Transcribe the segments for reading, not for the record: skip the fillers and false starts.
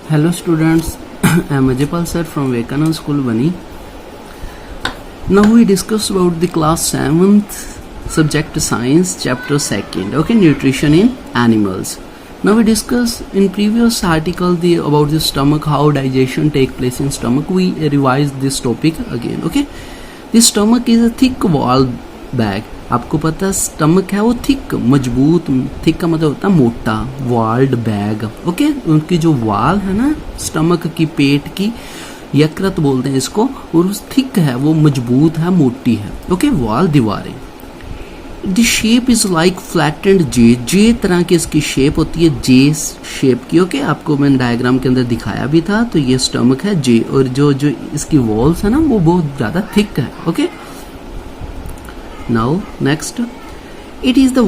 Hello students, I am Ajaypal sir from Vivekananda School Bani. Now we discuss about the class 7th subject science chapter 2nd, okay, nutrition in animals. Now we discuss in previous article about the stomach, how digestion take place in stomach. We revise this topic again, okay. The stomach is a thick wall bag. आपको पता है stomach है वो thick मजबूत, thick का मतलब होता है मोटा, वाल्ड बैग, ओके. उनकी जो वाल है ना स्टमक की, पेट की, यकृत बोलते हैं इसको, और थिक है, वो मजबूत है, मोटी है, ओके. वाल दीवारें. The shape is like flattened J तरह की इसकी शेप होती है, जे शेप की, ओके. आपको मैंने डायग्राम के अंदर दिखाया भी था. तो ये स्टमक है जे, और जो इसकी वॉल्स है ना वो बहुत ज़्यादा थिक है, okay. Now next, it is the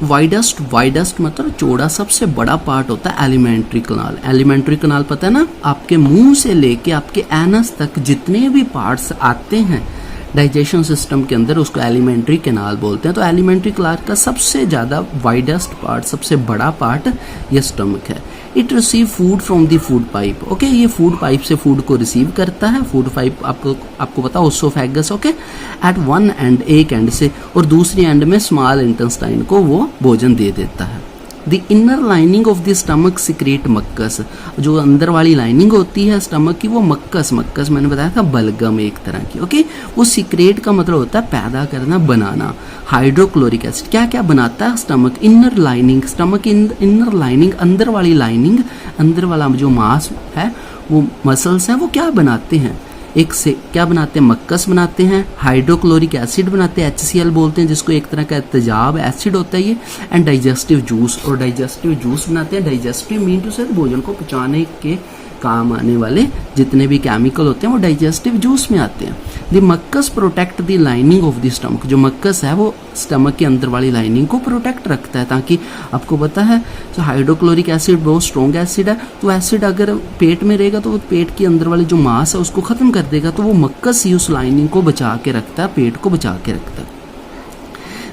widest मतलब चौड़ा, सबसे बड़ा पार्ट होता है एलिमेंट्री कनाल. एलिमेंट्री कनाल पता है ना, आपके मुंह से लेके आपके एनस तक जितने भी पार्ट्स आते हैं डाइजेशन सिस्टम के अंदर उसको एलिमेंट्री कैनाल बोलते हैं. तो एलिमेंट्री कैनाल का सबसे ज़्यादा वाइडेस्ट पार्ट, सबसे बड़ा पार्ट ये स्टमक है. It receive food from the food pipe, okay. ये फूड पाइप से फूड को रिसीव करता है. फूड पाइप आपको पता, oesophagus, okay. At one end, एक एंड से, और दूसरी एंड में स्मॉल इंटेस्टाइन को वो भोजन दे देता है. The inner lining of the stomach secrete mucus, जो अंदर वाली लाइनिंग होती है स्टमक की वो मक्कस मैंने बताया था बलगम एक तरह की, ओके. वो सिक्रेट का मतलब होता है पैदा करना, बनाना. हाइड्रोक्लोरिक एसिड क्या क्या बनाता है stomach? Inner lining, stomach inner lining, अंदर वाली लाइनिंग, अंदर वाला जो मांस है वो मसल्स हैं, वो क्या बनाते हैं? एक से क्या बनाते हैं? मक्कस बनाते हैं. हाइड्रोक्लोरिक एसिड बनाते हैं, HCl बोलते हैं जिसको, एक तरह का तेजाब एसिड होता है ये. एंड डाइजेस्टिव जूस, और डाइजेस्टिव जूस बनाते हैं. डाइजेस्टिव मीन टू से भोजन को पचाने के काम आने वाले जितने भी केमिकल होते हैं वो डाइजेस्टिव जूस में आते हैं. The mucus protect the lining of the stomach, जो मक्कस है वो स्टमक के अंदर वाली लाइनिंग को प्रोटेक्ट रखता है, ताकि आपको पता है तो हाइड्रोक्लोरिक एसिड बहुत स्ट्रॉन्ग एसिड है. तो एसिड अगर पेट में रहेगा तो वो पेट के अंदर वाले जो मांस है उसको खत्म कर देगा. तो वो मक्कस ही उस लाइनिंग को बचा के रखता है, पेट को बचा के रखता है.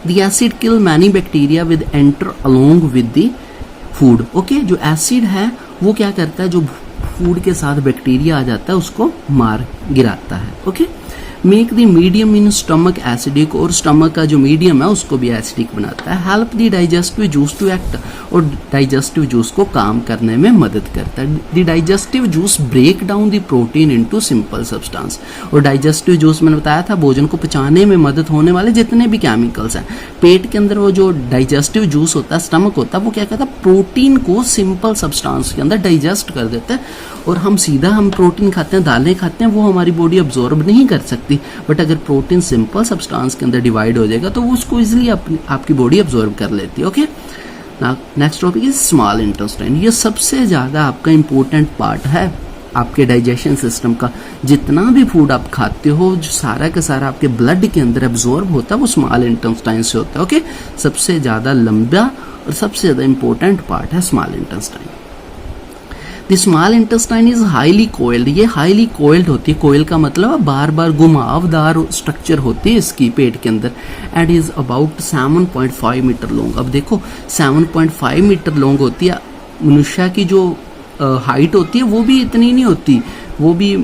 The acid kill many bacteria with enter along with the food, okay. जो एसिड है वो क्या करता है, जो फूड के साथ बैक्टीरिया आ जाता है उसको मार गिराता है, okay. Make the medium in stomach acidic, और स्टमक का जो मीडियम है उसको भी एसिडिक बनाता है. Help the digestive juice to act, और डाइजेस्टिव जूस को काम करने में मदद करता है. The digestive juice break down the protein into simple substance, और डाइजेस्टिव जूस मैंने बताया था भोजन को पचाने में मदद होने वाले जितने भी केमिकल्स हैं पेट के अंदर, वो जो डाइजेस्टिव जूस होता है, स्टमक होता है, वो क्या करता है, प्रोटीन को सिंपल सब्सटेंस के अंदर डाइजेस्ट कर देता है. और हम प्रोटीन खाते हैं, दालें खाते हैं, वो हमारी बॉडी अब्जॉर्ब नहीं कर सकती. बट अगर प्रोटीन सिंपल सब्सटेंस के अंदर डिवाइड हो जाएगा तो वो उसको इजीली आपकी बॉडी अब्जॉर्ब कर लेती है, okay. Next topic is small intestine. ये सबसे ज़्यादा आपका इंपॉर्टेंट पार्ट है आपके डाइजेशन सिस्टम का. जितना भी फूड आप खाते हो, जो सारा का सारा आपके ब्लड के अंदर एब्जॉर्ब होता है वो स्मॉल इंटेस्टाइन से होता है, ओके. सबसे ज़्यादा लंबा और सबसे ज़्यादा इंपॉर्टेंट पार्ट है small intestine. The small intestine is highly coiled, ये हाईली कोइल्ड होती है. कोयल का मतलब बार बार घुमावदार स्ट्रक्चर होती है इसकी पेट के अंदर. And is about 7.5 metre long. अब देखो 7.5 मीटर लॉन्ग होती है. मनुष्य की जो हाइट होती है वो भी इतनी नहीं होती, वो भी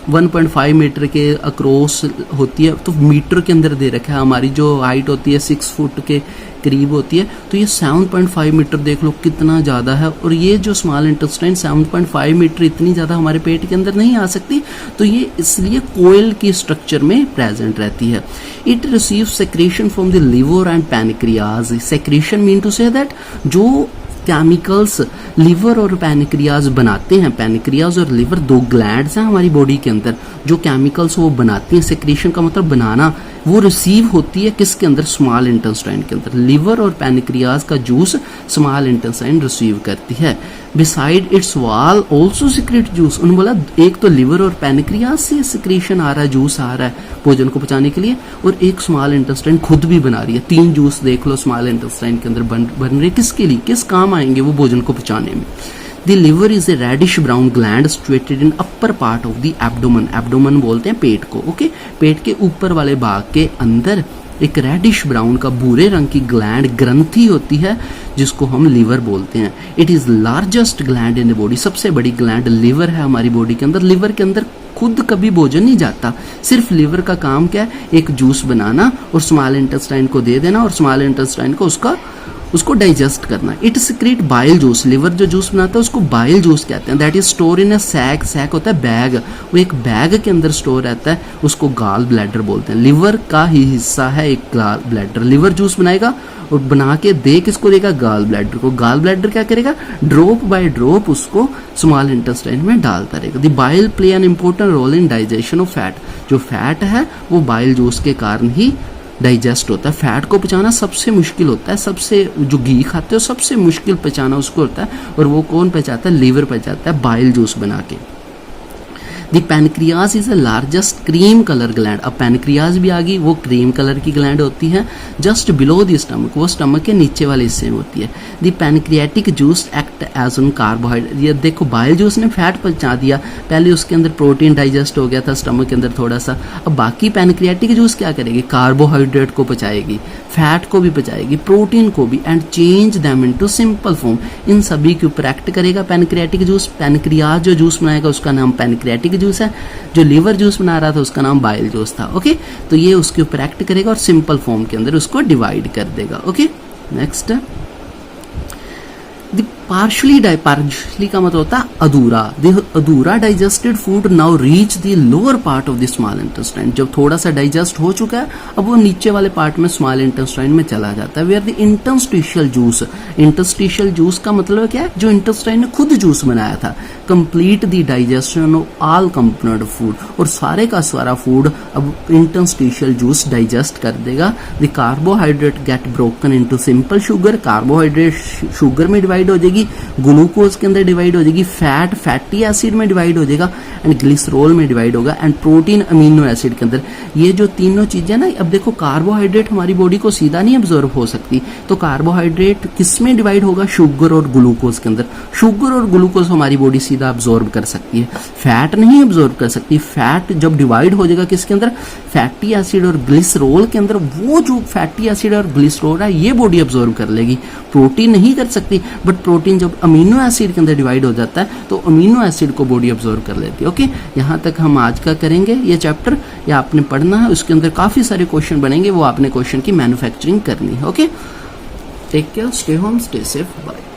1.5 मीटर के अक्रॉस होती है. तो मीटर के अंदर दे रखा है. हमारी जो हाइट होती है 6 फुट के करीब होती है. तो ये 7.5 मीटर देख लो कितना ज़्यादा है. और ये जो स्मॉल इंटेस्टाइन 7.5 मीटर इतनी ज़्यादा हमारे पेट के अंदर नहीं आ सकती. तो ये इसलिए कोयल की स्ट्रक्चर में प्रेजेंट रहती है. It receive secretion from the liver and pancreas. Secretion mean to say that जो केमिकल्स लिवर और पैनक्रियाज बनाते हैं, पैनक्रियाज और लिवर दो ग्लैंड्स हैं हमारी बॉडी के अंदर, जो केमिकल्स वो बनाती हैं, सेक्रेशन का मतलब बनाना, वो रिसीव होती है किसके अंदर? स्मॉल इंटेस्टाइन के अंदर. लिवर और पैनक्रियाज का जूस स्मॉल इंटेस्टाइन रिसीव करती है. Beside its wall also secrete juice. उन्होंने बोला एक तो लिवर और पैनक्रियाज से सिक्रेशन आ रहा है, जूस आ रहा है भोजन को पचाने के लिए, और एक स्मॉल इंटेस्टाइन खुद भी बना रही है. 3 जूस देख लो स्मॉल इंटेस्टाइन के अंदर बन रहे. किसके लिए, किस काम आएंगे वो भोजन को पचाने में? The liver is a reddish brown gland situated in upper part of the abdomen. Abdomen बोलते हैं पेट को, ओके. पेट के ऊपर वाले भाग के अंदर एक रेडिश ब्राउन का भूरे रंग की ग्लैंड ग्रंथि होती है जिसको हम लीवर बोलते हैं। It is largest gland in the body, सबसे बड़ी ग्लैंड लीवर है हमारी बॉडी के अंदर। लीवर के अंदर खुद कभी भोजन नहीं जाता, सिर्फ लीवर का काम क्या है, एक जूस बनाना और स्मॉल इंटेस्टाइन को दे देना और स्मॉल इंटेस्टाइन को उसको डाइजेस्ट करना। It secrete bile juice, liver जो जूस बनाता है उसको बाइल जूस कहते हैं। That is store in a sac, sac होता है बैग, वो एक बैग के अंदर स्टोर रहता है, उसको गाल ब्लैडर बोलते हैं। लिवर का ही हिस्सा है एक गाल ब्लैडर। लिवर जूस बनाएगा और बना के दे किसको देगा, गाल ब्लैडर को। गाल ब्लैडर क्या करेगा, ड्रॉप बाय ड्रॉप उसको स्मॉल इंटेस्टाइन में डालता रहेगा। The bile play an important role in digestion of fat, जो फैट है वो बाइल जूस के कारण ही डाइजेस्ट होता है। फैट को पचाना सबसे मुश्किल होता है, सबसे जो घी खाते हो सबसे मुश्किल पचाना उसको होता है, और वो कौन पचाता है, लीवर पचाता है बाइल जूस बना के। The pancreas is the largest cream colour gland. अब पैनक्रियाज भी आ गई, वो क्रीम कलर की ग्लैंड होती है जस्ट बिलो द स्टमक, वो स्टमक के नीचे वाले हिस्से में होती है। The pancreatic juice act as on carbohydrate, ये देखो बाइल जूस ने फैट पचा दिया, पहले उसके अंदर प्रोटीन डाइजेस्ट हो गया था स्टमक के अंदर थोड़ा सा, अब बाकी पैनक्रियाटिक जूस क्या करेगी, कार्बोहाइड्रेट को पचाएगी, फैट को भी पचाएगी, प्रोटीन को भी, and change them into simple form. इन सभी के ऊपर एक्ट करेगा पैनक्रियाटिक जूस। पैनक्रियाज जो जूस बनाएगा उसका नाम पैनक्रियाटिक जूस है, जो लीवर जूस बना रहा था उसका नाम बाइल जूस था। ओके, तो ये उसके ऊपर एक्ट करेगा और सिंपल फॉर्म के अंदर उसको डिवाइड कर देगा। ओके, नेक्स्ट पार्शली का मतलब होता है अधूरा। अधूरा digested food now reach the lower part of the small intestine, जब थोड़ा सा डाइजेस्ट हो चुका है अब वो नीचे वाले पार्ट में स्मॉल इंटेस्टाइन में चला जाता है। Where the interstitial juice, interstitial juice का मतलब क्या है, जो इंटेस्टाइन ने खुद जूस बनाया था। Complete the digestion of all component food, और सारे का सारा फूड अब इंटरस्टिशियल जूस डाइजेस्ट कर देगा। The carbohydrate get broken into simple sugar, carbohydrate sugar में डिवाइड हो जाएगी, ग्लूकोज के अंदर डिवाइड हो जाएगी, फैट फैटी एसिड में डिवाइड हो जाएगा, एंड ग्लिसरॉल में डिवाइड होगा, एंड प्रोटीन अमीनो एसिड के अंदर। ये जो तीनों चीजें ना, अब देखो कार्बोहाइड्रेट हमारी बॉडी को सीधा नहीं अब्जॉर्ब हो सकती, तो कार्बोहाइड्रेट किस में डिवाइड होगा, शुगर और ग्लूकोज के अंदर। शुगर और ग्लूकोज हमारी बॉडी सीधा अब्जॉर्ब कर सकती है, फैट नहीं अब्जॉर्ब कर सकती। फैट जब डिवाइड हो जाएगा किसके अंदर, फैटी एसिड और ग्लिसरॉल के अंदर, वो जो फैटी एसिड और ग्लिसरॉल है ये बॉडी अब्जॉर्ब कर लेगी, प्रोटीन नहीं कर सकती। बट प्रोटीन जब अमीनो एसिड के अंदर डिवाइड हो जाता है तो अमीनो एसिड को बॉडी अब्जॉर्ब कर लेती है। ओके, यहाँ तक हम आज का करेंगे ये चैप्टर, या आपने पढ़ना है, उसके अंदर काफी सारे क्वेश्चन बनेंगे, वो आपने क्वेश्चन की मैन्युफैक्चरिंग करनी है। Okay, take care, stay home, stay safe, bye.